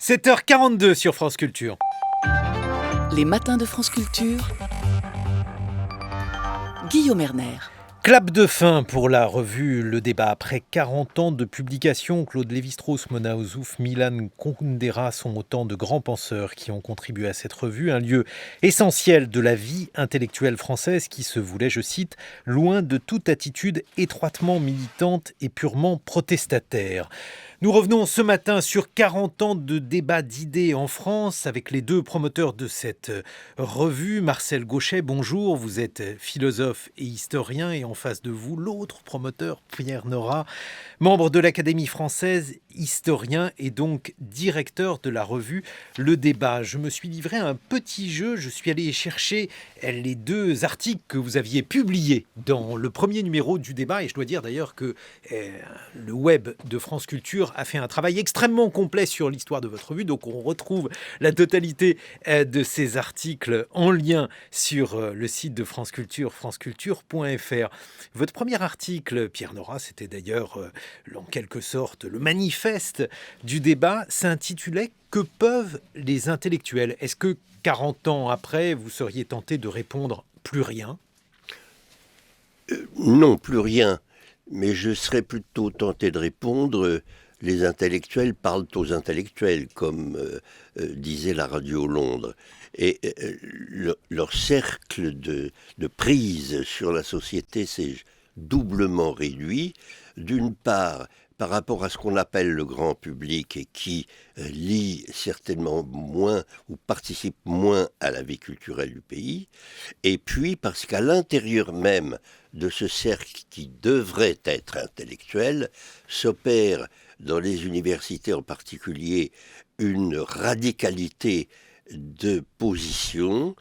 7h42 sur France Culture. Les matins de France Culture. Guillaume Erner. Clap de fin pour la revue Le Débat. Après 40 ans de publication, Claude Lévi-Strauss, Mona Ozouf, Milan Kundera sont autant de grands penseurs qui ont contribué à cette revue, un lieu essentiel de la vie intellectuelle française qui se voulait, je cite, loin de toute attitude étroitement militante et purement protestataire. Nous revenons ce matin sur 40 ans de débat d'idées en France avec les deux promoteurs de cette revue. Marcel Gauchet, bonjour, vous êtes philosophe et historien et en face de vous, l'autre promoteur, Pierre Nora, membre de l'Académie française, historien et donc directeur de la revue Le Débat. Je me suis livré à un petit jeu, je suis allé chercher les deux articles que vous aviez publiés dans le premier numéro du Débat et je dois dire d'ailleurs que le web de France Culture a fait un travail extrêmement complet sur l'histoire de votre revue, donc on retrouve la totalité de ces articles en lien sur le site de France Culture, franceculture.fr. Votre premier article, Pierre Nora, c'était d'ailleurs en quelque sorte le manifeste du débat, s'intitulait « Que peuvent les intellectuels ?» Est-ce que 40 ans après, vous seriez tenté de répondre « plus rien » ? Non, plus rien. Mais je serais plutôt tenté de répondre les intellectuels parlent aux intellectuels, comme disait la radio Londres. Et leur cercle de prise sur la société s'est doublement réduit. D'une part, par rapport à ce qu'on appelle le grand public et qui lit certainement moins ou participe moins à la vie culturelle du pays, et puis parce qu'à l'intérieur même de ce cercle qui devrait être intellectuel, s'opère dans les universités en particulier une radicalité de position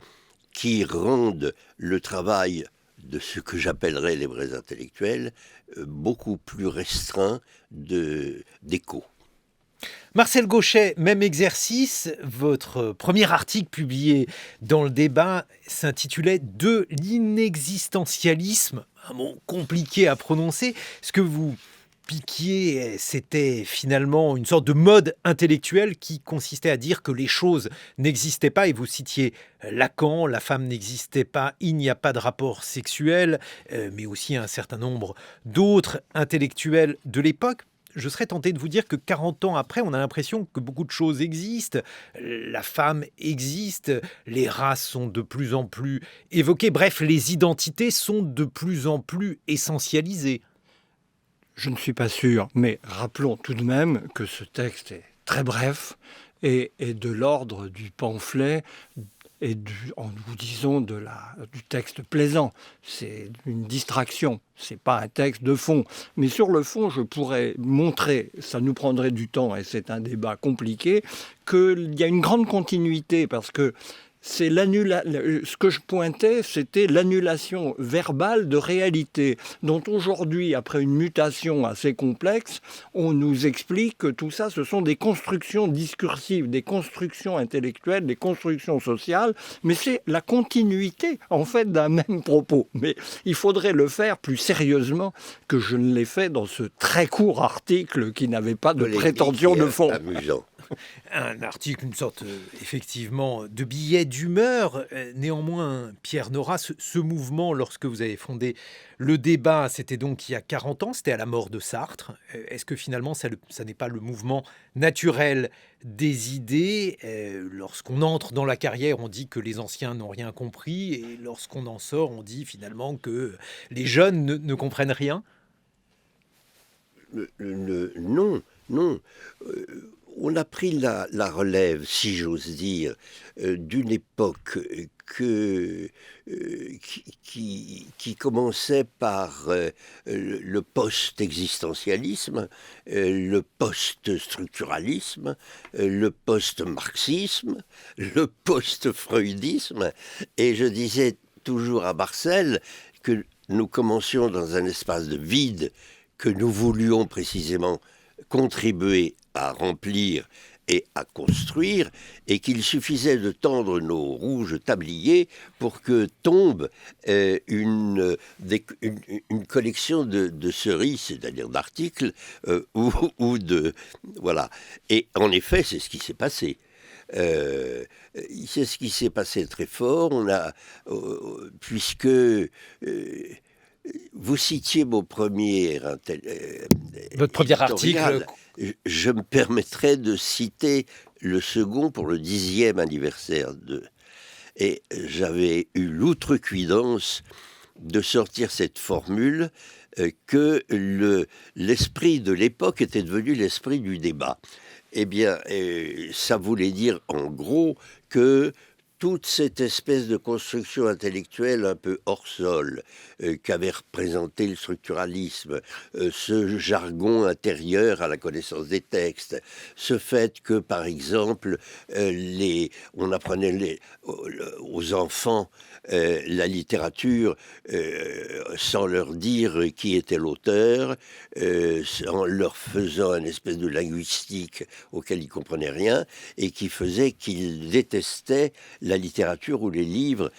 qui rendent le travail de ce que j'appellerais les vrais intellectuels beaucoup plus restreint d'écho. Marcel Gauchet, même exercice, votre premier article publié dans le débat s'intitulait « De l'inexistentialisme », un mot compliqué à prononcer. Ce que vous piquiez, c'était finalement une sorte de mode intellectuel qui consistait à dire que les choses n'existaient pas, et vous citiez Lacan, la femme n'existait pas, il n'y a pas de rapport sexuel, mais aussi un certain nombre d'autres intellectuels de l'époque. Je serais tenté de vous dire que 40 ans après, on a l'impression que beaucoup de choses existent. La femme existe, les races sont de plus en plus évoquées. Bref, les identités sont de plus en plus essentialisées. Je ne suis pas sûr, mais rappelons tout de même que ce texte est très bref et de l'ordre du pamphlet et en nous disons du texte plaisant. C'est une distraction, c'est pas un texte de fond. Mais sur le fond, je pourrais montrer, ça nous prendrait du temps et c'est un débat compliqué, qu'il y a une grande continuité parce que ce que je pointais, c'était l'annulation verbale de réalité, dont aujourd'hui, après une mutation assez complexe, on nous explique que tout ça, ce sont des constructions discursives, des constructions intellectuelles, des constructions sociales, mais c'est la continuité, en fait, d'un même propos. Mais il faudrait le faire plus sérieusement que je ne l'ai fait dans ce très court article qui n'avait pas de prétention de fond. Amusant. Un article, une sorte effectivement de billet d'humeur. Néanmoins, Pierre Nora, ce mouvement, lorsque vous avez fondé le débat, c'était donc il y a 40 ans, c'était à la mort de Sartre. Est-ce que finalement, ça n'est pas le mouvement naturel des idées ? Lorsqu'on entre dans la carrière, on dit que les anciens n'ont rien compris, et lorsqu'on en sort, on dit finalement que les jeunes ne comprennent rien ? Non. On a pris la relève, si j'ose dire, d'une époque qui commençait par le post-existentialisme, le post-structuralisme, le post-marxisme, le post-freudisme. Et je disais toujours à Marcel que nous commencions dans un espace de vide que nous voulions précisément contribuer à remplir et à construire, et qu'il suffisait de tendre nos rouges tabliers pour que tombe une collection de cerises, c'est-à-dire d'articles, ou de... Voilà. Et en effet, c'est ce qui s'est passé. C'est ce qui s'est passé très fort. Puisque vous citiez mon premier votre premier article. Je me permettrai de citer le second pour le 10e anniversaire et j'avais eu l'outrecuidance de sortir cette formule que l'esprit de l'époque était devenu l'esprit du débat. Eh bien, ça voulait dire en gros que toute cette espèce de construction intellectuelle un peu hors sol qu'avait représenté le structuralisme, ce jargon intérieur à la connaissance des textes, ce fait que, par exemple, on apprenait aux enfants la littérature sans leur dire qui était l'auteur, en leur faisant une espèce de linguistique auquel ils ne comprenaient rien, et qui faisait qu'ils détestaient la littérature ou les livres,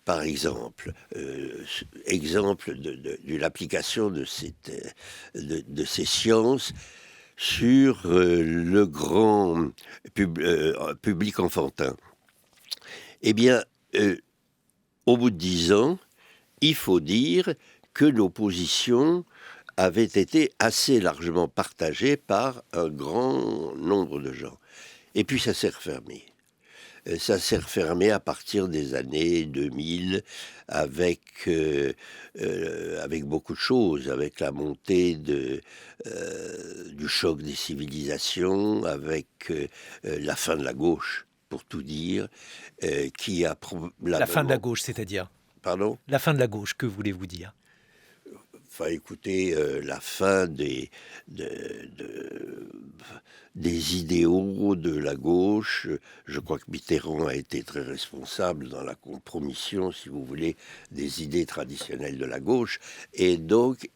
par exemple. Exemple de l'application de ces sciences sur le grand public enfantin. Eh bien, au bout de 10 ans, il faut dire que nos positions avaient été assez largement partagées par un grand nombre de gens. Et puis ça s'est refermé. Ça s'est refermé à partir des années 2000 avec beaucoup de choses, avec la montée du choc des civilisations, avec la fin de la gauche, pour tout dire, qui a... La fin de la gauche, c'est-à-dire ? Pardon ? La fin de la gauche, que voulez-vous dire ? Enfin, écoutez, la fin des idéaux de la gauche. Je crois que Mitterrand a été très responsable dans la compromission, si vous voulez, des idées traditionnelles de la gauche. Et donc,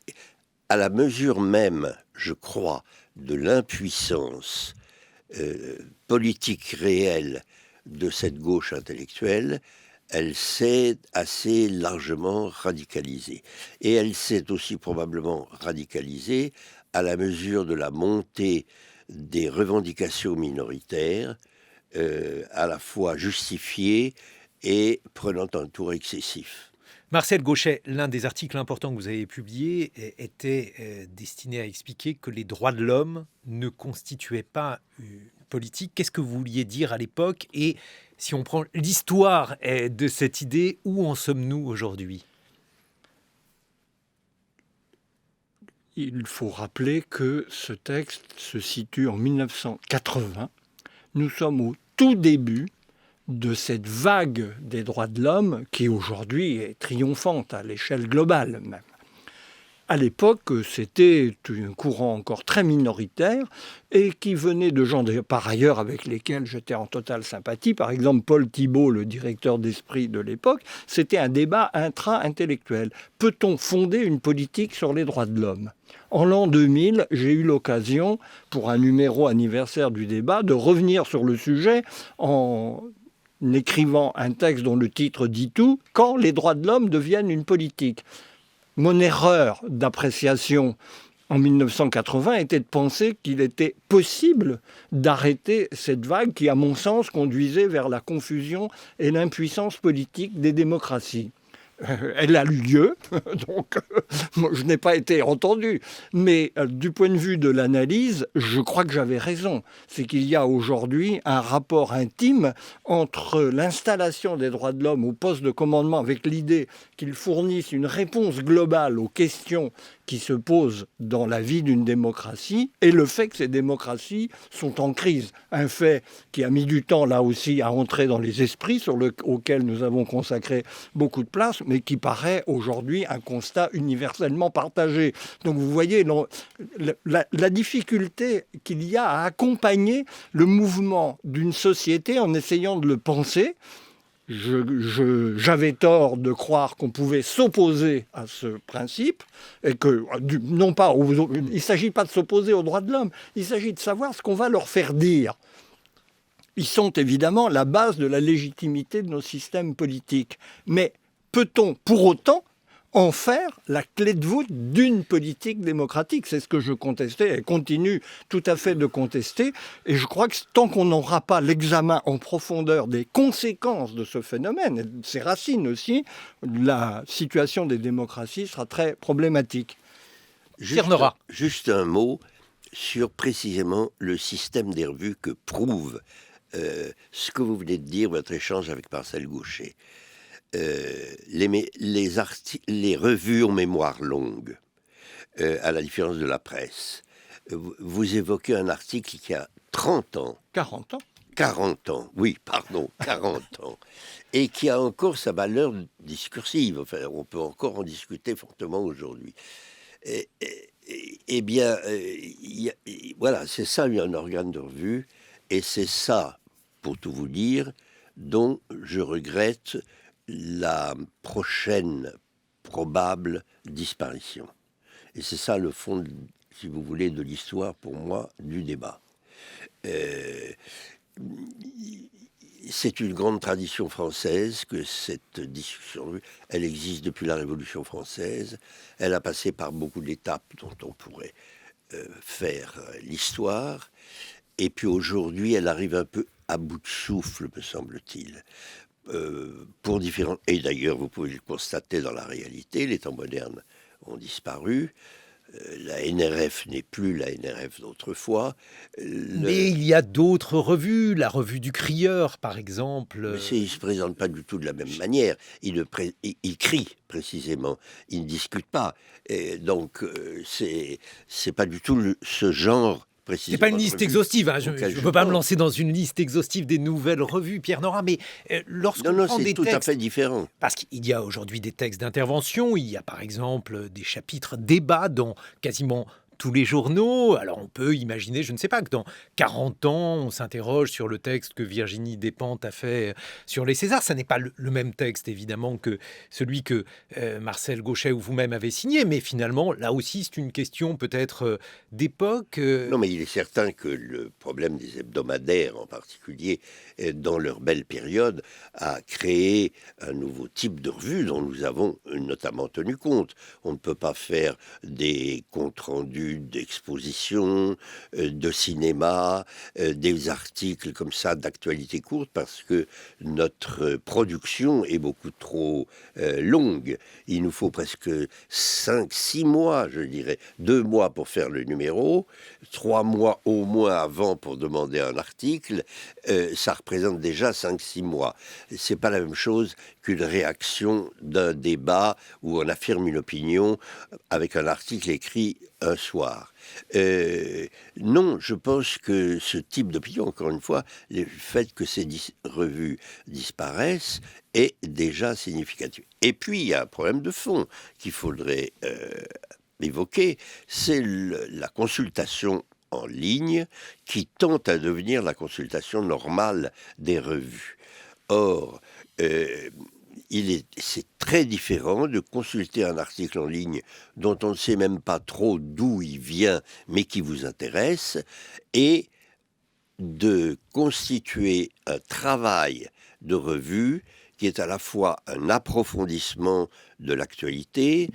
à la mesure même, je crois, de l'impuissance politique réelle de cette gauche intellectuelle, elle s'est assez largement radicalisée. Et elle s'est aussi probablement radicalisée à la mesure de la montée des revendications minoritaires, à la fois justifiées et prenant un tour excessif. Marcel Gauchet, l'un des articles importants que vous avez publié était destiné à expliquer que les droits de l'homme ne constituaient pas une politique. Qu'est-ce que vous vouliez dire à l'époque ? Et si on prend l'histoire de cette idée, où en sommes-nous aujourd'hui ? Il faut rappeler que ce texte se situe en 1980. Nous sommes au tout début de cette vague des droits de l'homme qui aujourd'hui est triomphante à l'échelle globale même. À l'époque, c'était un courant encore très minoritaire et qui venait de gens, par ailleurs, avec lesquels j'étais en totale sympathie. Par exemple, Paul Thibault, le directeur d'Esprit de l'époque, c'était un débat intra-intellectuel. Peut-on fonder une politique sur les droits de l'homme ? En l'an 2000, j'ai eu l'occasion, pour un numéro anniversaire du débat, de revenir sur le sujet en écrivant un texte dont le titre dit tout, « Quand les droits de l'homme deviennent une politique ». Mon erreur d'appréciation en 1980 était de penser qu'il était possible d'arrêter cette vague qui, à mon sens, conduisait vers la confusion et l'impuissance politique des démocraties. Elle a eu lieu, donc je n'ai pas été entendu. Mais du point de vue de l'analyse, je crois que j'avais raison. C'est qu'il y a aujourd'hui un rapport intime entre l'installation des droits de l'homme au poste de commandement avec l'idée qu'ils fournissent une réponse globale aux questions qui se posent dans la vie d'une démocratie et le fait que ces démocraties sont en crise. Un fait qui a mis du temps là aussi à entrer dans les esprits auquel nous avons consacré beaucoup de place, mais qui paraît aujourd'hui un constat universellement partagé. Donc vous voyez la difficulté qu'il y a à accompagner le mouvement d'une société en essayant de le penser. j'avais tort de croire qu'on pouvait s'opposer à ce principe, et que, non pas, il ne s'agit pas de s'opposer aux droits de l'homme, il s'agit de savoir ce qu'on va leur faire dire. Ils sont évidemment la base de la légitimité de nos systèmes politiques. Mais peut-on pour autant en faire la clé de voûte d'une politique démocratique? C'est ce que je contestais et continue tout à fait de contester. Et je crois que tant qu'on n'aura pas l'examen en profondeur des conséquences de ce phénomène, et de ses racines aussi, la situation des démocraties sera très problématique. Juste un mot sur précisément le système des revues que prouve ce que vous venez de dire, votre échange avec Marcel Gauchet. Les revues en mémoire longue, à la différence de la presse. Vous évoquez un article qui a 30 ans. 40 ans. 40 ans, oui, pardon, 40 ans. Et qui a encore sa valeur discursive. Enfin, on peut encore en discuter fortement aujourd'hui. Eh bien, voilà, c'est ça un organe de revue. Et c'est ça, pour tout vous dire, dont je regrette la prochaine probable disparition. Et c'est ça le fond, si vous voulez, de l'histoire, pour moi, du débat. C'est une grande tradition française que cette discussion, elle existe depuis la Révolution française. Elle a passé par beaucoup d'étapes dont on pourrait faire l'histoire. Et puis aujourd'hui, elle arrive un peu à bout de souffle, me semble-t-il. Pour différents... Et d'ailleurs, vous pouvez le constater dans la réalité, les temps modernes ont disparu. La NRF n'est plus la NRF d'autrefois. Mais il y a d'autres revues, la revue du Crieur, par exemple. Il ne se présente pas du tout de la même manière. Il crie, précisément. Il ne discute pas. Et donc, c'est pas du tout ce genre. C'est pas une liste exhaustive. Hein. Je ne peux pas me lancer dans une liste exhaustive des nouvelles revues, Pierre Nora, mais lorsqu'on prend des c'est tout textes, à fait différent. Parce qu'il y a aujourd'hui des textes d'intervention, il y a par exemple des chapitres débats dans quasiment tous les journaux. Alors on peut imaginer, je ne sais pas, que dans 40 ans, on s'interroge sur le texte que Virginie Despentes a fait sur les Césars. Ça n'est pas le même texte, évidemment, que celui que Marcel Gauchet ou vous-même avez signé, mais finalement, là aussi, c'est une question peut-être d'époque. Non, mais il est certain que le problème des hebdomadaires, en particulier, dans leur belle période, a créé un nouveau type de revue dont nous avons notamment tenu compte. On ne peut pas faire des comptes rendus d'expositions, de cinéma, des articles comme ça d'actualité courte parce que notre production est beaucoup trop longue. Il nous faut presque 5-6 mois, je dirais, 2 mois pour faire le numéro, 3 mois au moins avant pour demander un article, ça représente déjà 5-6 mois. C'est pas la même chose qu'une réaction d'un débat où on affirme une opinion avec un article écrit un soir. Non, je pense que ce type d'opinion, encore une fois, le fait que ces revues disparaissent est déjà significatif. Et puis, il y a un problème de fond qu'il faudrait évoquer, c'est la consultation en ligne qui tente à devenir la consultation normale des revues. Or, c'est très différent de consulter un article en ligne dont on ne sait même pas trop d'où il vient, mais qui vous intéresse, et de constituer un travail de revue qui est à la fois un approfondissement de l'actualité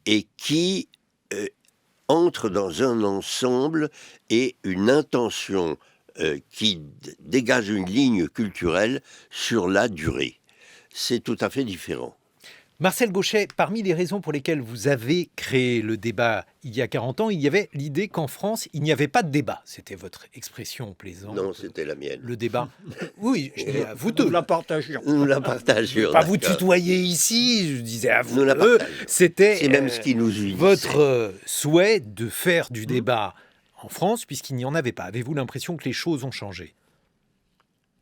et qui entre dans un ensemble et une intention qui dégage une ligne culturelle sur la durée. C'est tout à fait différent. Marcel Gauchet, parmi les raisons pour lesquelles vous avez créé le débat il y a 40 ans, il y avait l'idée qu'en France, il n'y avait pas de débat. C'était votre expression plaisante. Non, c'était la mienne. Le débat. Oui, je disais à vous deux. Nous la partagions. Nous la partagions. Pas vous tutoyer ici, je disais à vous nous deux. C'était c'est même ce qui nous unissait. Votre souhait de faire du débat en France, puisqu'il n'y en avait pas. Avez-vous l'impression que les choses ont changé ?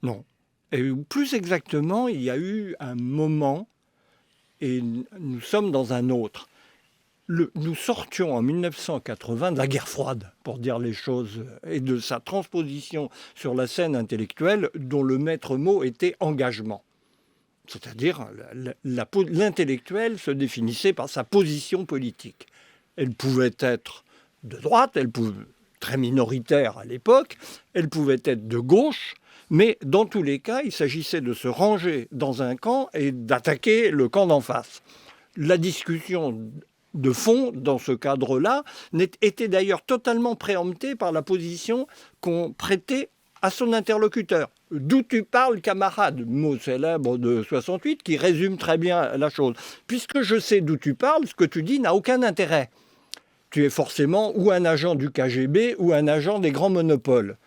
Non. Et plus exactement, il y a eu un moment, et nous sommes dans un autre. Nous sortions en 1980 de la guerre froide, pour dire les choses, et de sa transposition sur la scène intellectuelle, dont le maître mot était engagement. C'est-à-dire, l'intellectuel se définissait par sa position politique. Elle pouvait être de droite, elle pouvait très minoritaire à l'époque, elle pouvait être de gauche, mais dans tous les cas, il s'agissait de se ranger dans un camp et d'attaquer le camp d'en face. La discussion de fond, dans ce cadre-là, était d'ailleurs totalement préemptée par la position qu'on prêtait à son interlocuteur. D'où tu parles, camarade, mot célèbre de 68 qui résume très bien la chose. Puisque je sais d'où tu parles, ce que tu dis n'a aucun intérêt. Tu es forcément ou un agent du KGB ou un agent des grands monopoles.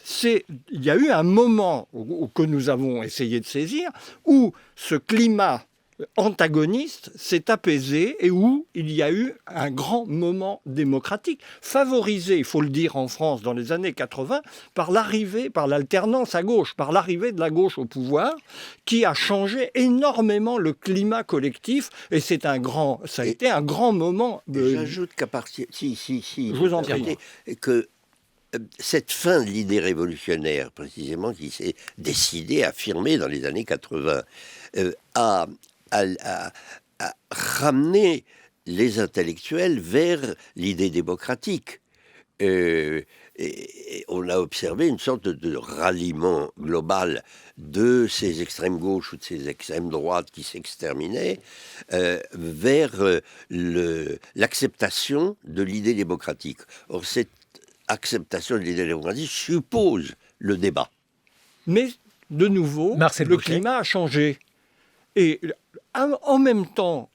Il y a eu un moment que nous avons essayé de saisir où ce climat antagoniste s'est apaisé et où il y a eu un grand moment démocratique, favorisé, il faut le dire en France, dans les années 80, par l'alternance à gauche, par l'arrivée de la gauche au pouvoir, qui a changé énormément le climat collectif, et ça a été un grand moment. J'ajoute qu'à partir... Je vous en prie. Que cette fin de l'idée révolutionnaire, précisément, qui s'est décidée, affirmée dans les années 80, a ramené les intellectuels vers l'idée démocratique. Et on a observé une sorte de ralliement global de ces extrêmes gauches ou de ces extrêmes droites qui s'exterminaient vers l'acceptation de l'idée démocratique. Or, cette acceptation de l'idée démocratique suppose le débat. Mais, de nouveau, le climat a changé. Et en même temps,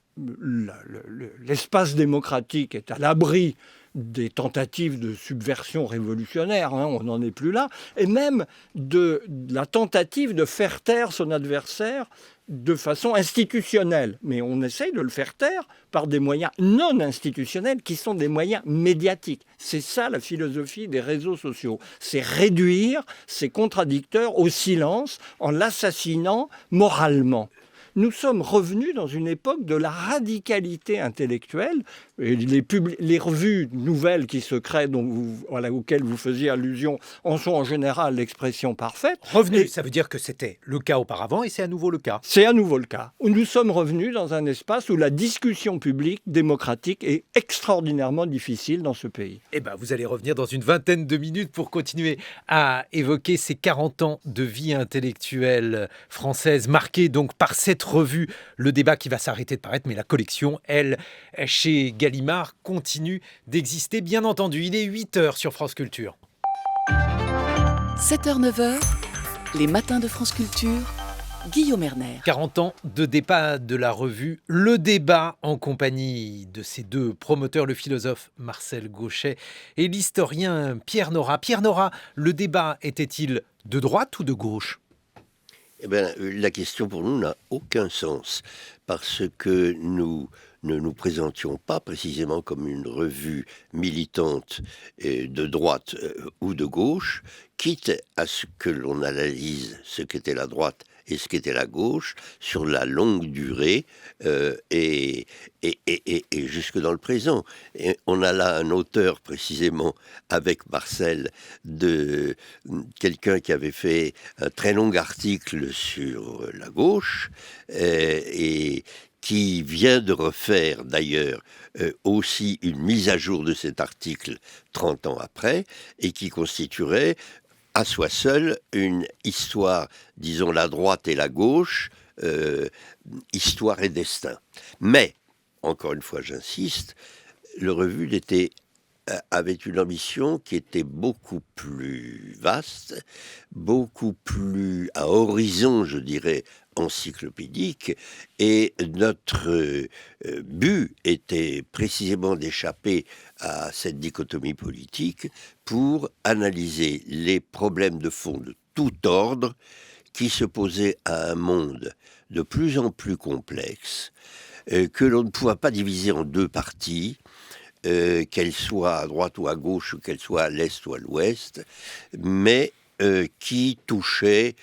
l'espace démocratique est à l'abri des tentatives de subversion révolutionnaire, on n'en est plus là, et même de la tentative de faire taire son adversaire de façon institutionnelle. Mais on essaye de le faire taire par des moyens non institutionnels qui sont des moyens médiatiques. C'est ça la philosophie des réseaux sociaux. C'est réduire ces contradicteurs au silence en l'assassinant moralement. Nous sommes revenus dans une époque de la radicalité intellectuelle. Et les revues nouvelles qui se créent, auxquelles vous faisiez allusion, en sont en général l'expression parfaite. Revenu, ça veut dire que c'était le cas auparavant et c'est à nouveau le cas. C'est à nouveau le cas. Nous sommes revenus dans un espace où la discussion publique démocratique est extraordinairement difficile dans ce pays. Eh bien, vous allez revenir dans une vingtaine de minutes pour continuer à évoquer ces 40 ans de vie intellectuelle française, marquée donc par cette revue, le débat qui va s'arrêter de paraître, mais la collection, elle, chez Gallimard, continue d'exister, bien entendu. Il est 8h sur France Culture. 7h, 9h, les matins de France Culture, Guillaume Erner. 40 ans de départ de la revue Le Débat, en compagnie de ces deux promoteurs, le philosophe Marcel Gauchet et l'historien Pierre Nora. Pierre Nora, le débat était-il de droite ou de gauche ? Eh bien, la question pour nous n'a aucun sens, parce que nous ne nous présentions pas précisément comme une revue militante de droite ou de gauche, quitte à ce que l'on analyse ce qu'était la droite et ce qu'était la gauche sur la longue durée et jusque dans le présent. Et on a là un auteur précisément avec Marcel, de quelqu'un qui avait fait un très long article sur la gauche et qui vient de refaire d'ailleurs aussi une mise à jour de cet article 30 ans après, et qui constituerait à soi seul une histoire, disons la droite et la gauche, histoire et destin. Mais, encore une fois j'insiste, le revue avait une ambition qui était beaucoup plus vaste, beaucoup plus à horizon, je dirais, encyclopédique, et notre but était précisément d'échapper à cette dichotomie politique pour analyser les problèmes de fond de tout ordre qui se posaient à un monde de plus en plus complexe, que l'on ne pouvait pas diviser en deux parties, qu'elle soit à droite ou à gauche, ou qu'elle soit à l'est ou à l'ouest, mais qui touchait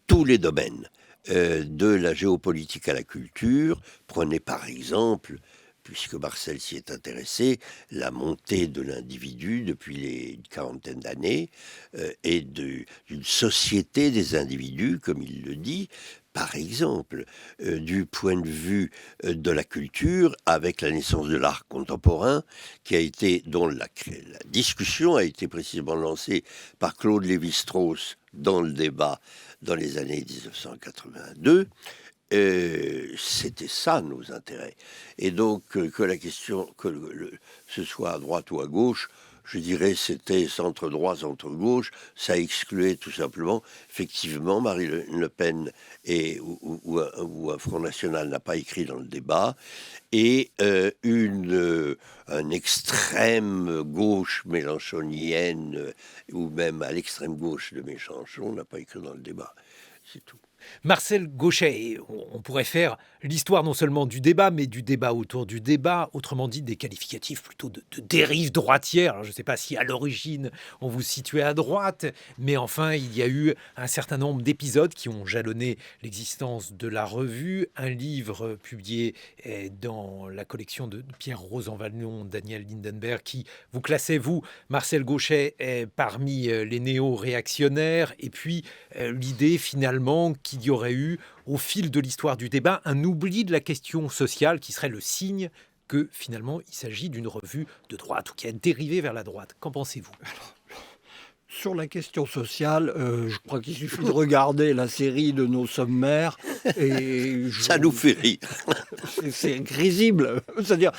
tous les domaines, de la géopolitique à la culture. Prenez par exemple, puisque Marcel s'y est intéressé, la montée de l'individu depuis une quarantaine d'années et d'une société des individus, comme il le dit, par exemple, du point de vue de la culture, avec la naissance de l'art contemporain, dont la discussion a été précisément lancée par Claude Lévi-Strauss dans le débat dans les années 1982. C'était ça nos intérêts. Et donc que la question, ce soit à droite ou à gauche, je dirais c'était centre-droit, centre-gauche, ça excluait tout simplement, effectivement, Marine Le Pen ou un Front National n'a pas écrit dans le débat, et un extrême gauche mélenchonienne, ou même à l'extrême gauche de Mélenchon n'a pas écrit dans le débat. C'est tout. Marcel Gauchet, on pourrait faire l'histoire non seulement du débat, mais du débat autour du débat, autrement dit des qualificatifs plutôt de dérive droitière. Alors, je ne sais pas si à l'origine on vous situait à droite, mais enfin il y a eu un certain nombre d'épisodes qui ont jalonné l'existence de la revue. Un livre publié dans la collection de Pierre Rosanvallon, Daniel Lindenberg, qui vous classez, vous, Marcel Gauchet, parmi les néo-réactionnaires, et puis l'idée finalement qu'il y aurait eu, au fil de l'histoire du débat, un oubli de la question sociale qui serait le signe que finalement il s'agit d'une revue de droite ou qui a dérivé vers la droite. Qu'en pensez-vous ? Sur la question sociale, je crois qu'il suffit de regarder la série de nos sommaires et ça nous fait rire. C'est risible. C'est-à-dire,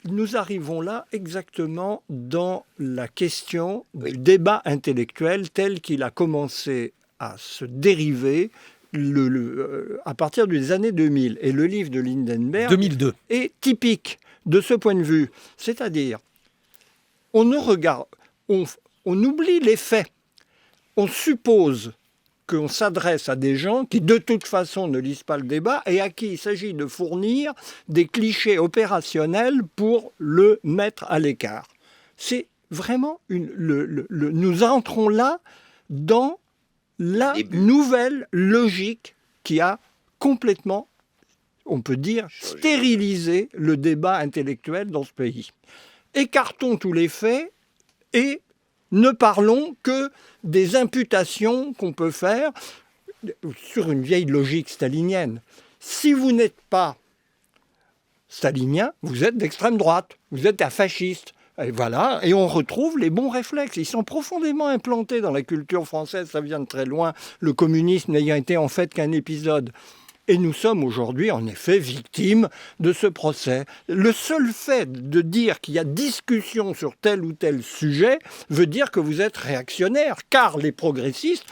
nous arrivons là exactement dans la question du débat intellectuel tel qu'il a commencé à se dériver à partir des années 2000. Et le livre de Lindenberg 2002 est typique de ce point de vue. C'est-à-dire, on oublie les faits. On suppose qu'on s'adresse à des gens qui, de toute façon, ne lisent pas le débat et à qui il s'agit de fournir des clichés opérationnels pour le mettre à l'écart. C'est vraiment nous entrons là dans la nouvelle logique qui a complètement, on peut dire, stérilisé le débat intellectuel dans ce pays. Écartons tous les faits et ne parlons que des imputations qu'on peut faire sur une vieille logique stalinienne. Si vous n'êtes pas stalinien, vous êtes d'extrême droite, vous êtes un fasciste. Et voilà, et on retrouve les bons réflexes. Ils sont profondément implantés dans la culture française, ça vient de très loin, le communisme n'ayant été en fait qu'un épisode. Et nous sommes aujourd'hui, en effet, victimes de ce procès. Le seul fait de dire qu'il y a discussion sur tel ou tel sujet veut dire que vous êtes réactionnaire, car les progressistes,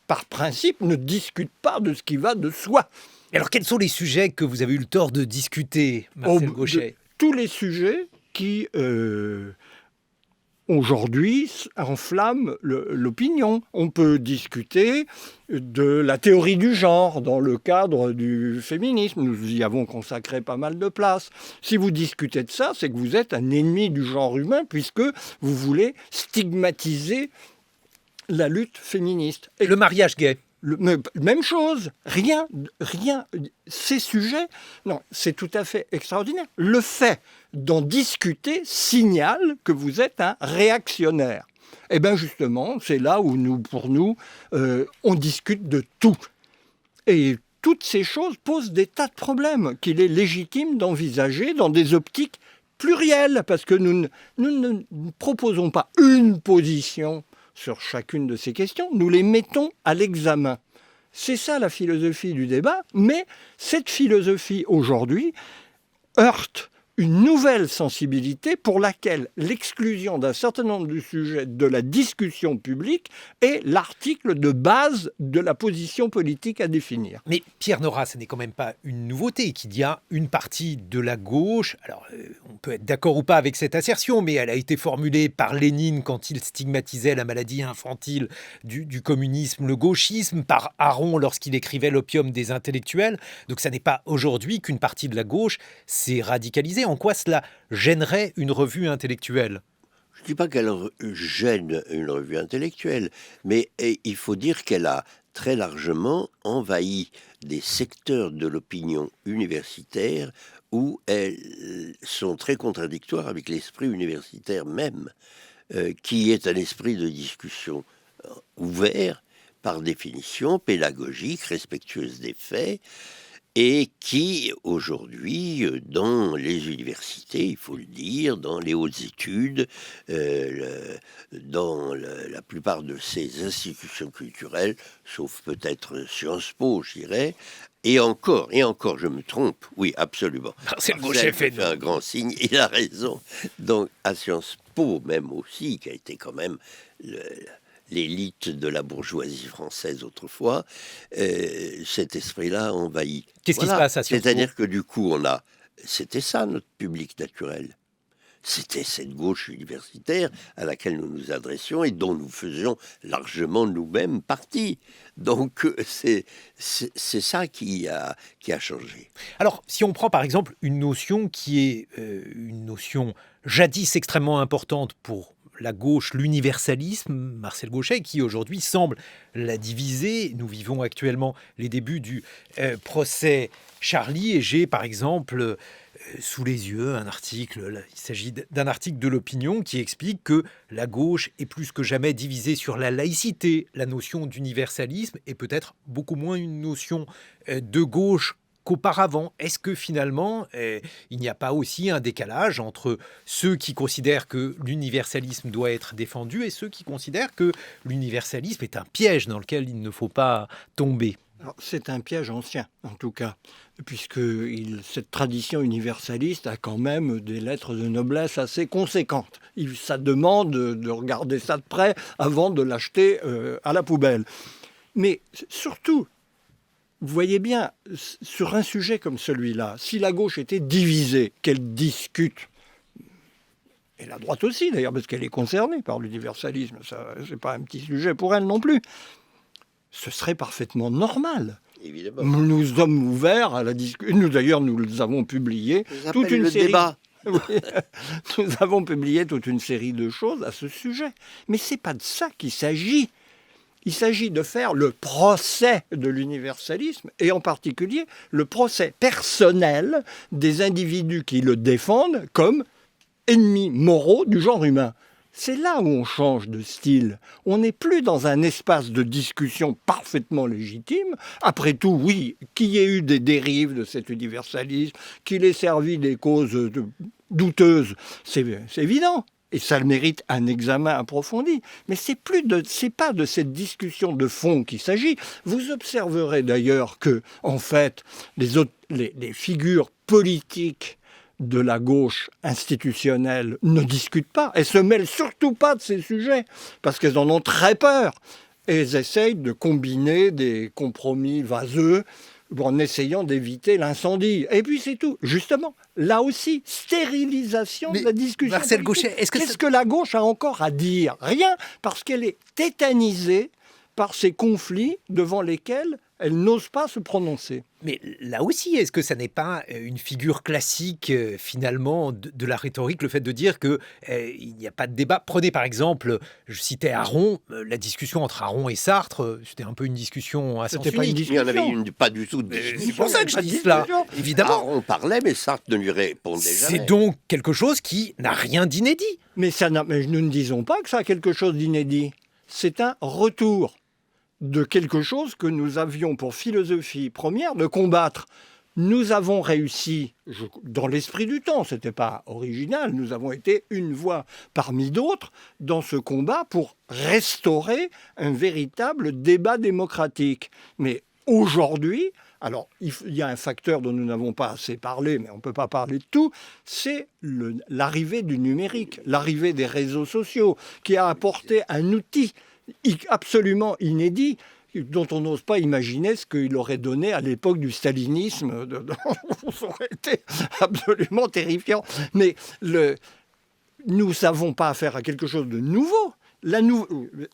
par principe, ne discutent pas de ce qui va de soi. Alors, quels sont les sujets que vous avez eu le tort de discuter, Marcel Gauchet ? Tous les sujets qui, aujourd'hui, enflamment l'opinion. On peut discuter de la théorie du genre dans le cadre du féminisme. Nous y avons consacré pas mal de place. Si vous discutez de ça, c'est que vous êtes un ennemi du genre humain puisque vous voulez stigmatiser la lutte féministe. Et le mariage gay ? Même chose, rien, ces sujets, non, c'est tout à fait extraordinaire. Le fait d'en discuter signale que vous êtes un réactionnaire. Et bien justement, c'est là où pour nous, on discute de tout. Et toutes ces choses posent des tas de problèmes qu'il est légitime d'envisager dans des optiques plurielles, parce que nous ne proposons pas une position sur chacune de ces questions, nous les mettons à l'examen. C'est ça la philosophie du débat, mais cette philosophie aujourd'hui heurte une nouvelle sensibilité pour laquelle l'exclusion d'un certain nombre de sujets de la discussion publique est l'article de base de la position politique à définir. Mais Pierre Nora, ce n'est quand même pas une nouveauté qu'il y a une partie de la gauche, alors on peut être d'accord ou pas avec cette assertion, mais elle a été formulée par Lénine quand il stigmatisait la maladie infantile du communisme, le gauchisme, par Aron lorsqu'il écrivait l'opium des intellectuels. Donc ça n'est pas aujourd'hui qu'une partie de la gauche s'est radicalisée. En quoi cela gênerait une revue intellectuelle ? Je ne dis pas qu'elle gêne une revue intellectuelle, mais il faut dire qu'elle a très largement envahi des secteurs de l'opinion universitaire où elles sont très contradictoires avec l'esprit universitaire même, qui est un esprit de discussion ouvert, par définition, pédagogique, respectueuse des faits, et qui, aujourd'hui, dans les universités, il faut le dire, dans les hautes études, dans la plupart de ces institutions culturelles, sauf peut-être Sciences Po, je dirais, et encore, je me trompe, oui, absolument. C'est le Gauchet fait un grand signe, il a raison. Donc, à Sciences Po, même aussi, qui a été quand même l'élite de la bourgeoisie française autrefois, cet esprit-là envahit. Qu'est-ce qui se passe à Sciences Po ? C'est-à-dire que du coup, c'était ça notre public naturel. C'était cette gauche universitaire à laquelle nous nous adressions et dont nous faisions largement nous-mêmes partie. Donc c'est ça qui a changé. Alors, si on prend par exemple une notion qui est une notion jadis extrêmement importante pour la gauche, l'universalisme, Marcel Gauchet, qui aujourd'hui semble la diviser. Nous vivons actuellement les débuts du procès Charlie, et j'ai par exemple sous les yeux un article, il s'agit d'un article de l'Opinion qui explique que la gauche est plus que jamais divisée sur la laïcité. La notion d'universalisme est peut-être beaucoup moins une notion de gauche qu'auparavant. Est-ce que finalement, il n'y a pas aussi un décalage entre ceux qui considèrent que l'universalisme doit être défendu et ceux qui considèrent que l'universalisme est un piège dans lequel il ne faut pas tomber ? Alors, c'est un piège ancien, en tout cas, puisque cette tradition universaliste a quand même des lettres de noblesse assez conséquentes. Ça demande de regarder ça de près avant de l'acheter à la poubelle. Mais surtout, vous voyez bien, sur un sujet comme celui-là, si la gauche était divisée, qu'elle discute, et la droite aussi d'ailleurs, parce qu'elle est concernée par l'universalisme, ça, c'est pas un petit sujet pour elle non plus, ce serait parfaitement normal. Évidemment. Nous sommes ouverts à la discussion. Nous d'ailleurs, nous avons publié toute une série. Débat. Oui. Nous avons publié toute une série de choses à ce sujet. Mais c'est pas de ça qu'il s'agit. Il s'agit de faire le procès de l'universalisme, et en particulier le procès personnel des individus qui le défendent comme ennemis moraux du genre humain. C'est là où on change de style. On n'est plus dans un espace de discussion parfaitement légitime. Après tout, oui, qu'il y ait eu des dérives de cet universalisme, qu'il ait servi des causes douteuses, c'est évident. Et ça mérite un examen approfondi. Mais c'est pas de cette discussion de fond qu'il s'agit. Vous observerez d'ailleurs que, en fait, les figures politiques de la gauche institutionnelle ne discutent pas. Elles se mêlent surtout pas de ces sujets, parce qu'elles en ont très peur. Et elles essayent de combiner des compromis vaseux en essayant d'éviter l'incendie. Et puis c'est tout. Justement, là aussi, stérilisation de la discussion. Marcel Gauchet, qu'est-ce que la gauche a encore à dire ? Rien, parce qu'elle est tétanisée par ces conflits devant lesquels elle n'ose pas se prononcer. Mais là aussi, est-ce que ça n'est pas une figure classique, finalement, de la rhétorique, le fait de dire qu'il n'y a pas de débat ? Prenez par exemple, je citais Aron, la discussion entre Aron et Sartre, c'était un peu une discussion à sens unique. Il n'y en avait pas du tout de discussion. C'est pour ça que je dis cela, évidemment. Aron parlait, mais Sartre ne lui répondait jamais. C'est donc quelque chose qui n'a rien d'inédit. Mais nous ne disons pas que ça a quelque chose d'inédit. C'est un retour de quelque chose que nous avions pour philosophie première de combattre. Nous avons réussi, dans l'esprit du temps, ce n'était pas original, nous avons été une voix parmi d'autres dans ce combat pour restaurer un véritable débat démocratique. Mais aujourd'hui, alors il y a un facteur dont nous n'avons pas assez parlé, mais on ne peut pas parler de tout, c'est l'arrivée du numérique, l'arrivée des réseaux sociaux, qui a apporté un outil absolument inédit, dont on n'ose pas imaginer ce qu'il aurait donné à l'époque du stalinisme. Ça aurait été absolument terrifiant. Mais nous n'avons pas affaire à quelque chose de nouveau.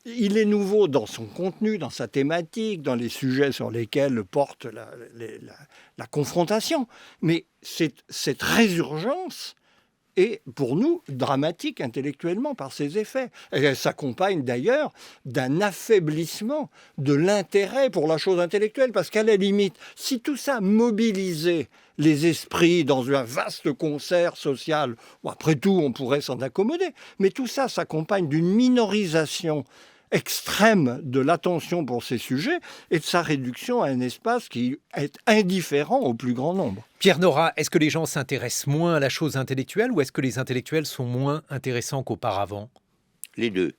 Il est nouveau dans son contenu, dans sa thématique, dans les sujets sur lesquels porte la confrontation. Mais cette résurgence est, pour nous, dramatique intellectuellement par ses effets. Et elle s'accompagne d'ailleurs d'un affaiblissement de l'intérêt pour la chose intellectuelle, parce qu'à la limite, si tout ça mobilisait les esprits dans un vaste concert social, après tout, on pourrait s'en accommoder, mais tout ça s'accompagne d'une minorisation extrême de l'attention pour ces sujets et de sa réduction à un espace qui est indifférent au plus grand nombre. Pierre Nora, est-ce que les gens s'intéressent moins à la chose intellectuelle ou est-ce que les intellectuels sont moins intéressants qu'auparavant ? Les deux,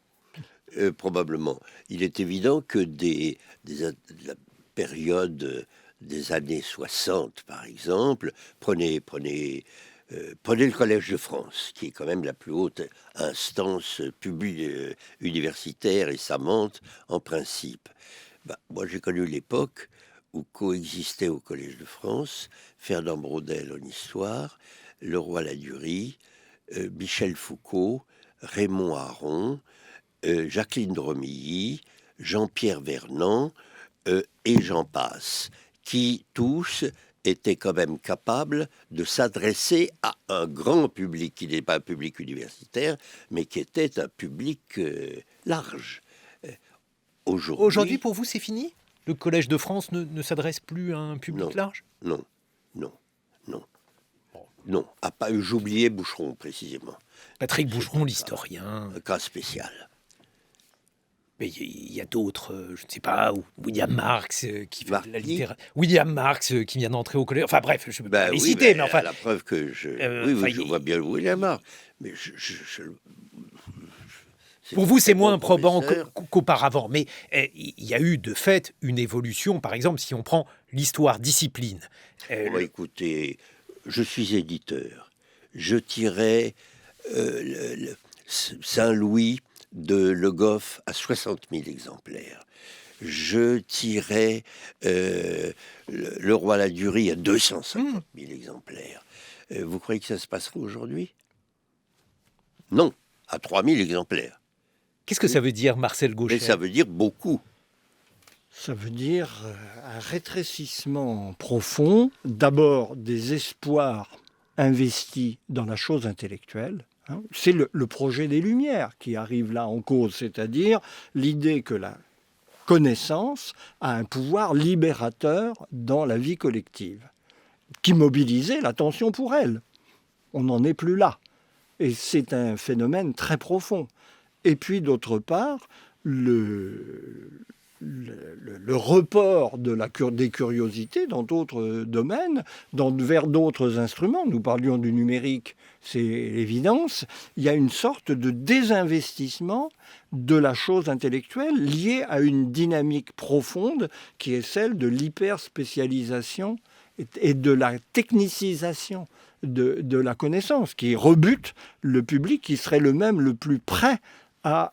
probablement. Il est évident que la période des années 60, par exemple, prenez le Collège de France, qui est quand même la plus haute instance universitaire et savante en principe. Moi, j'ai connu l'époque où coexistaient au Collège de France Fernand Braudel en histoire, Leroy Ladurie, Michel Foucault, Raymond Aron, Jacqueline Dromilly, Jean-Pierre Vernant et j'en passe, qui tous étaient quand même capables de s'adresser à un grand public, qui n'est pas un public universitaire, mais qui était un public large. Aujourd'hui, pour vous, c'est fini ? Le Collège de France ne s'adresse plus à un public large ? Non. J'oubliais Boucheron, précisément. Patrick Boucheron, l'historien. Un cas spécial. Mais il y a d'autres, je ne sais pas, William Marx qui fait de la littérature. William Marx qui vient d'entrer au collège. Enfin bref, je ne peux pas les citer, mais enfin. La preuve que je vois bien William Marx. Mais pour vous, c'est moins probant qu'auparavant. Mais il y a eu de fait une évolution. Par exemple, si on prend l'histoire-discipline. Écoutez, je suis éditeur. Je tirais Saint-Louis de Le Goff à 60 000 exemplaires. Je tirais Le Roi Ladurie à 250 000 exemplaires. Vous croyez que ça se passerait aujourd'hui ? Non, à 3 000 exemplaires. Qu'est-ce que ça veut dire, Marcel Gauchet ? Mais ça veut dire beaucoup. Ça veut dire un rétrécissement profond, d'abord des espoirs investis dans la chose intellectuelle. C'est le projet des Lumières qui arrive là en cause, c'est-à-dire l'idée que la connaissance a un pouvoir libérateur dans la vie collective, qui mobilisait l'attention pour elle. On n'en est plus là. Et c'est un phénomène très profond. Et puis d'autre part, le report des curiosités dans d'autres domaines, vers d'autres instruments. Nous parlions du numérique, c'est l'évidence. Il y a une sorte de désinvestissement de la chose intellectuelle liée à une dynamique profonde qui est celle de l'hyperspécialisation et de la technicisation de la connaissance, qui rebute le public qui serait le plus prêt à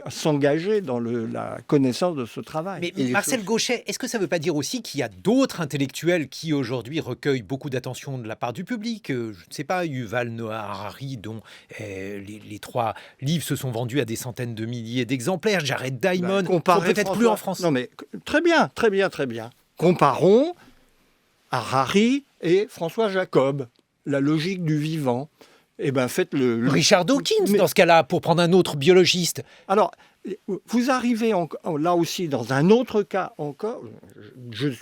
s'engager dans la connaissance de ce travail. Mais Marcel Gauchet, est-ce que ça ne veut pas dire aussi qu'il y a d'autres intellectuels qui aujourd'hui recueillent beaucoup d'attention de la part du public ? Je ne sais pas, Yuval Noah Harari, dont les 3 livres se sont vendus à des centaines de milliers d'exemplaires, Jared Diamond, peut-être plus en France. Non mais très bien. Comparons Harari et François Jacob, la logique du vivant. Faites Richard Dawkins, dans ce cas-là, pour prendre un autre biologiste. Alors, vous arrivez là aussi dans un autre cas encore.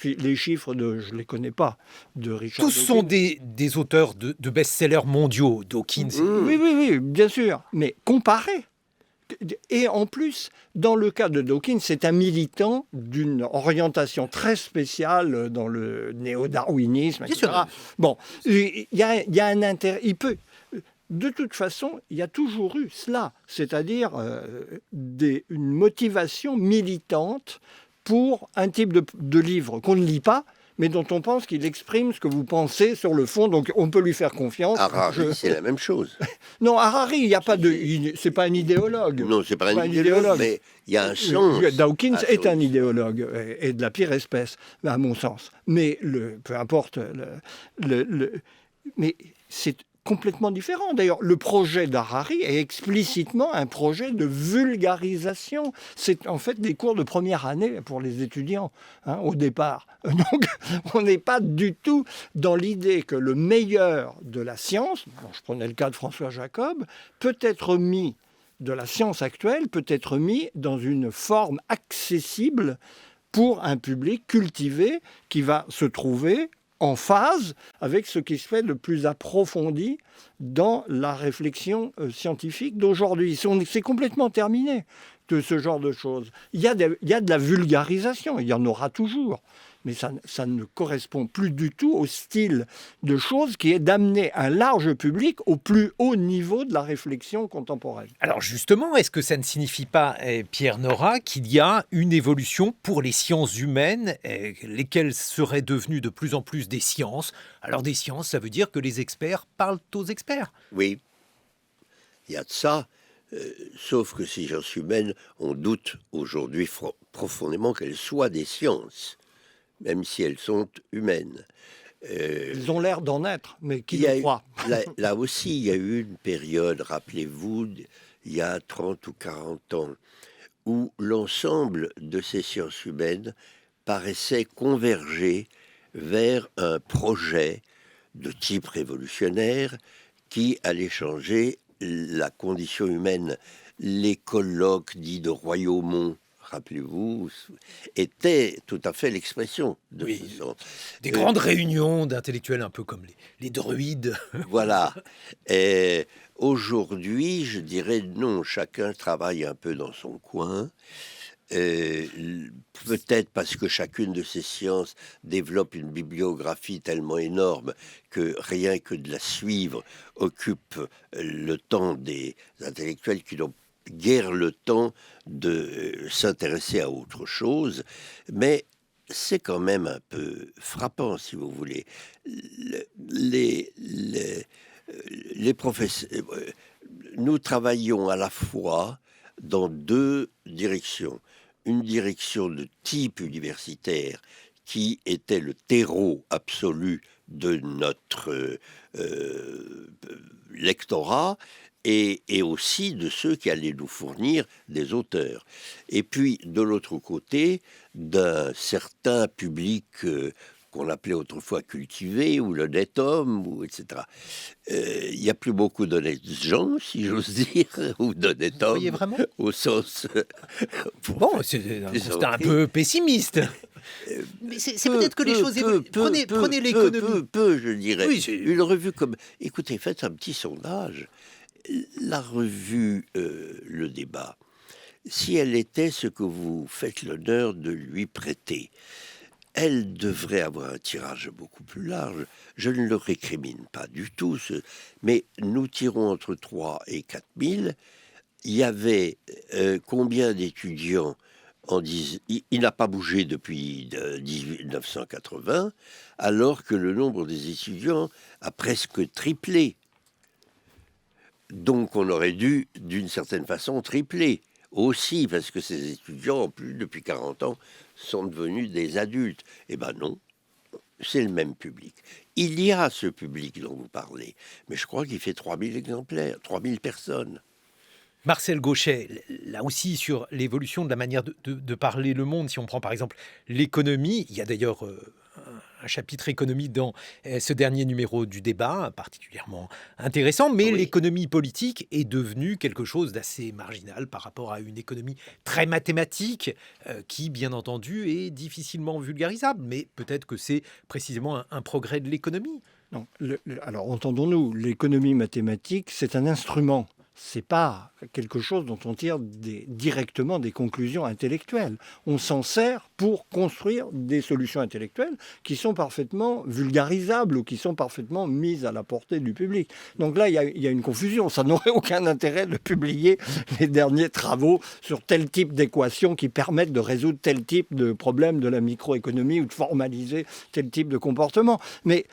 Les chiffres, je ne les connais pas, de Richard Tous Dawkins. sont des auteurs de best-sellers mondiaux, Dawkins. Oui, bien sûr. Mais comparez. Et en plus, dans le cas de Dawkins, c'est un militant d'une orientation très spéciale dans le néo-darwinisme, etc. Bien sûr. Bon, il y a un intérêt. De toute façon, il y a toujours eu cela, c'est-à-dire une motivation militante pour un type de livre qu'on ne lit pas, mais dont on pense qu'il exprime ce que vous pensez sur le fond, donc on peut lui faire confiance. Harari, c'est la même chose. Non, Harari, il n'y a pas c'est pas un idéologue. Non, c'est pas un idéologue, mais il y a un sens. Dawkins est un idéologue, et de la pire espèce, à mon sens. Mais peu importe, mais c'est complètement différent. D'ailleurs, le projet d'Harari est explicitement un projet de vulgarisation. C'est en fait des cours de première année pour les étudiants, au départ. Donc, on n'est pas du tout dans l'idée que le meilleur de la science, je prenais le cas de François Jacob, de la science actuelle, peut être mis dans une forme accessible pour un public cultivé qui va se trouver en phase avec ce qui se fait de plus approfondi dans la réflexion scientifique d'aujourd'hui. C'est complètement terminé de ce genre de choses. Il y a de la vulgarisation, il y en aura toujours, mais ça ne correspond plus du tout au style de choses qui est d'amener un large public au plus haut niveau de la réflexion contemporaine. Alors justement, est-ce que ça ne signifie pas, Pierre Nora, qu'il y a une évolution pour les sciences humaines, lesquelles seraient devenues de plus en plus des sciences? Alors des sciences, ça veut dire que les experts parlent aux experts. Oui, il y a de ça, sauf que ces sciences humaines, on doute aujourd'hui profondément qu'elles soient des sciences, même si elles sont humaines. Ils ont l'air d'en être, mais qui le croit? Là aussi, il y a eu une période, rappelez-vous, il y a 30 ou 40 ans, où l'ensemble de ces sciences humaines paraissait converger vers un projet de type révolutionnaire qui allait changer la condition humaine. Les colloques dits de Royaumont, rappelez-vous, était tout à fait l'expression de ce sens. Des grandes réunions d'intellectuels un peu comme les druides. Voilà. Et aujourd'hui, je dirais non, chacun travaille un peu dans son coin. Peut-être parce que chacune de ces sciences développe une bibliographie tellement énorme que rien que de la suivre occupe le temps des intellectuels qui n'ont guère le temps de s'intéresser à autre chose, mais c'est quand même un peu frappant, si vous voulez. Les professeurs, nous travaillons à la fois dans deux directions. Une direction de type universitaire qui était le terreau absolu de notre lectorat, et aussi de ceux qui allaient nous fournir des auteurs. Et puis, de l'autre côté, d'un certain public qu'on appelait autrefois cultivé, ou l'honnête homme, ou etc. Il n'y a plus beaucoup d'honnêtes gens, si j'ose dire, ou d'honnêtes hommes, vraiment au sens... Bon, c'est un peu pessimiste. Mais c'est peut-être que les choses évoluent. Prenez l'économie. Peu, je dirais. Oui, une revue comme... Écoutez, faites un petit sondage. La revue Le Débat, si elle était ce que vous faites l'honneur de lui prêter, elle devrait avoir un tirage beaucoup plus large. Je ne le récrimine pas du tout, mais nous tirons entre 3 et 4 000. Il y avait combien d'étudiants il n'a pas bougé depuis 1980, alors que le nombre des étudiants a presque triplé. Donc on aurait dû, d'une certaine façon, tripler aussi, parce que ces étudiants, en plus, depuis 40 ans, sont devenus des adultes. Eh bien non, c'est le même public. Il y a ce public dont vous parlez, mais je crois qu'il fait 3000 exemplaires, 3000 personnes. Marcel Gauchet, là aussi sur l'évolution de la manière de parler le monde, si on prend par exemple l'économie, il y a d'ailleurs un chapitre économie dans ce dernier numéro du Débat, particulièrement intéressant, mais oui, l'économie politique est devenue quelque chose d'assez marginal par rapport à une économie très mathématique qui, bien entendu, est difficilement vulgarisable, mais peut-être que c'est précisément un progrès de l'économie. Non, alors entendons-nous, l'économie mathématique, c'est un instrument. C'est pas quelque chose dont on tire directement des conclusions intellectuelles. On s'en sert pour construire des solutions intellectuelles qui sont parfaitement vulgarisables ou qui sont parfaitement mises à la portée du public. Donc là, il y a une confusion. Ça n'aurait aucun intérêt de publier les derniers travaux sur tel type d'équations qui permettent de résoudre tel type de problème de la microéconomie ou de formaliser tel type de comportement. Mais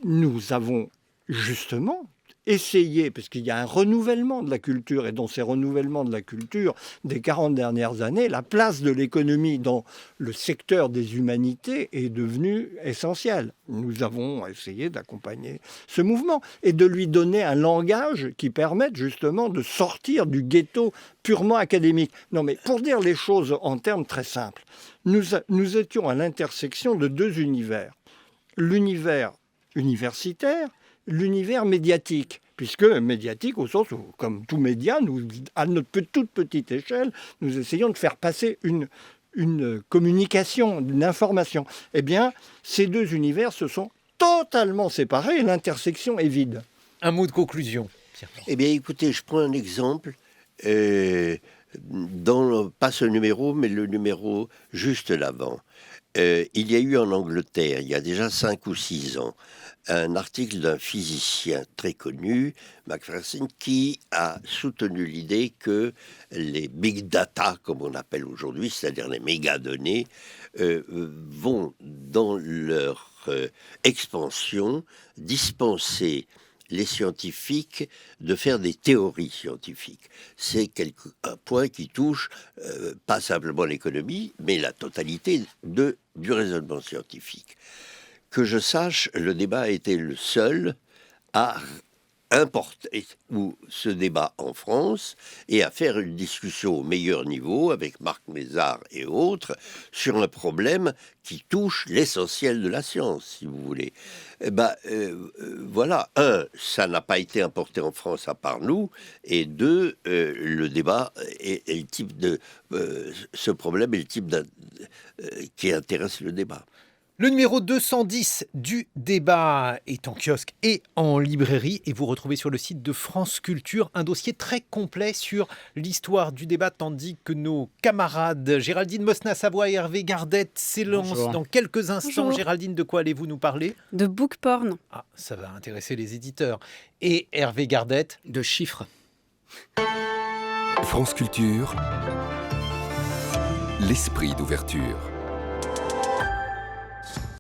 nous avons justement essayer, parce qu'il y a un renouvellement de la culture, et dans ces renouvellements de la culture des 40 dernières années, la place de l'économie dans le secteur des humanités est devenue essentielle. Nous avons essayé d'accompagner ce mouvement et de lui donner un langage qui permette justement de sortir du ghetto purement académique. Non, mais pour dire les choses en termes très simples, nous étions à l'intersection de deux univers. L'univers universitaire, l'univers médiatique, puisque médiatique au sens où, comme tout média, nous, à notre toute petite échelle, nous essayons de faire passer une communication, une information. Eh bien, ces deux univers se sont totalement séparés et l'intersection est vide. Un mot de conclusion. Eh bien, écoutez, je prends un exemple, pas ce numéro, mais le numéro juste l'avant. Il y a eu en Angleterre, il y a déjà 5 ou 6 ans, un article d'un physicien très connu, Macpherson, qui a soutenu l'idée que les big data, comme on appelle aujourd'hui, c'est-à-dire les mégadonnées, vont, dans leur expansion, dispenser les scientifiques de faire des théories scientifiques. C'est un point qui touche pas simplement l'économie, mais la totalité du raisonnement scientifique. Que je sache, le débat a été le seul à importer ce débat en France et à faire une discussion au meilleur niveau avec Marc Mézard et autres sur un problème qui touche l'essentiel de la science, si vous voulez. Voilà, ça n'a pas été importé en France à part nous, et 2, le débat est le type de... ce problème est le type qui intéresse le débat. Le numéro 210 du débat est en kiosque et en librairie, et vous retrouvez sur le site de France Culture un dossier très complet sur l'histoire du débat, tandis que nos camarades Géraldine Mosna-Savoie et Hervé Gardette s'élancent dans quelques instants. Bonjour. Géraldine, de quoi allez-vous nous parler ? De book porn. Ah, ça va intéresser les éditeurs. Et Hervé Gardette ? De chiffres. France Culture, l'esprit d'ouverture.